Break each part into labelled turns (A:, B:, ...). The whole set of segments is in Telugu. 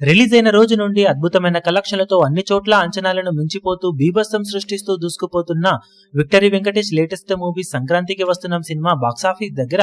A: రిలీజ్ అయిన రోజు నుండి అద్భుతమైన కలెక్షన్లతో అన్ని చోట్ల అంచనాలను మించిపోతూ బీభత్సం సృష్టిస్తూ దూసుకుపోతున్న విక్టరీ వెంకటేష్ లేటెస్ట్ మూవీ సంక్రాంతికి వస్తున్న సినిమా బాక్సాఫీస్ దగ్గర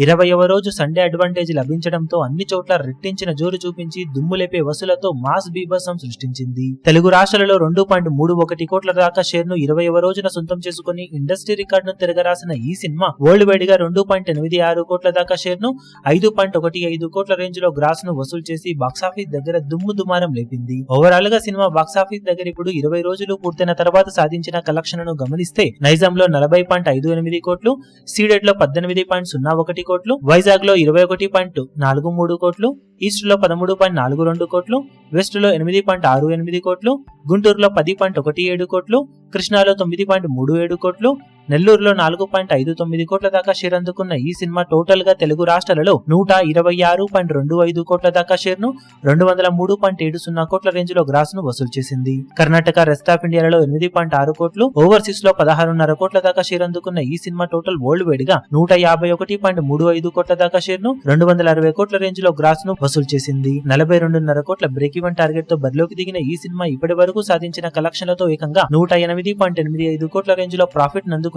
A: 20వ రోజు సండే అడ్వాంటేజ్ లభించడంతో అన్ని చోట్ల రెట్టించిన జోరు చూపించి దుమ్ములేపే వసూలతో మాస్ బీభత్సం సృష్టించింది. తెలుగు రాష్ట్రాలలో 2.31 కోట్ల దాకా షేర్ ను 20వ రోజున సొంతం చేసుకుని ఇండస్ట్రీ రికార్డును తిరగరాసిన ఈ సినిమా వరల్డ్ వైడ్ గా 2.86 కోట్ల దాకా షేర్ ను 5.15 కోట్ల రేంజ్ లో గ్రాస్ ను వసూలు చేసి బాక్సాఫీస్ దగ్గర దుమ్ము దుమారం లేపింది. ఓవరాల్ గా సినిమా బాక్సాఫీస్ దగ్గర ఇప్పుడు 20 రోజులు పూర్తయిన తర్వాత సాధించిన కలెక్షన్ ను గమనిస్తే నైజాం లో 40.58 కోట్లు, సీడెడ్ లో 18.01 కోట్లు, వైజాగ్ లో 21.43 కోట్లు, ఈస్ట్ లో 13.42 కోట్లు, వెస్ట్ లో 8.68 కోట్లు, గుంటూరులో 10.17 కోట్లు, కృష్ణాలో 9.37 కోట్లు, నెల్లూరులో 4.59 కోట్ల దాకా షేర్ అందుకున్న ఈ సినిమా టోటల్ గా తెలుగు రాష్ట్రాలలో 126.25 కోట్ల దాకా షేర్ ను 203.70 కోట్ల రేంజ్ లో గ్రాస్ ను వసూలు చేసింది. కర్ణాటక, రెస్ట్ ఆఫ్ ఇండియాలో 8.6 కోట్లు, ఓవర్సీస్ లో 16.5 కోట్ల దాకా షేర్ అందుకున్న ఈ సినిమా టోటల్ వరల్డ్ వైడ్ గా 151.35 కోట్ల దాకా షేర్ ను 260 కోట్ల రేంజ్ లో గ్రాస్ ను వసూలు చేసింది. 42.5 కోట్ల బ్రేక్ ఈవెన్ టార్గెట్ తో బరిలోకి దిగిన ఈ సినిమా ఇప్పటి వరకు సాధించిన కలెక్షన్లతో ఏకంగా 108.85 కోట్ల రేంజ్ లో ప్రాఫిట్ నందుకొని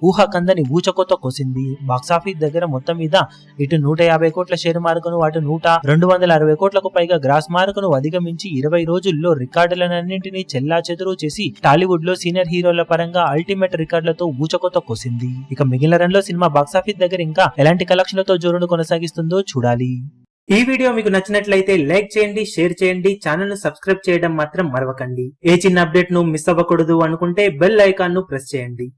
A: ఊహకందని ఊచకోత కోసింది. బాక్సాఫీస్ దగ్గర మొత్తం మీద ఇటు 150 కోట్ల షేర్ మార్కును, అటు 260 కోట్లకు పైగా గ్రాస్ మార్కును అధిగమించి 20 రోజుల్లో రికార్డులన్నింటినీ చెల్లా చెదురు చేసి టాలీవుడ్ లో సీనియర్ హీరోల పరంగా అల్టిమేట్ రికార్డులతో ఊచకోత కోసింది. ఇక మిగిలిన రన్ లో సినిమా బాక్సాఫీస్ దగ్గర ఇంకా ఎలాంటి కలెక్షన్లతో జోరును కొనసాగిస్తుందో చూడాలి. ఈ వీడియో మీకు నచ్చినట్లయితే లైక్ చేయండి, షేర్ చేయండి, ఛానల్ ను సబ్స్క్రైబ్ చేయడం మాత్రం మరవకండి. ఏ చిన్న అప్డేట్ ను మిస్ అవ్వకూడదు అనుకుంటే బెల్ ఐకాన్ ను ప్రెస్ చేయండి.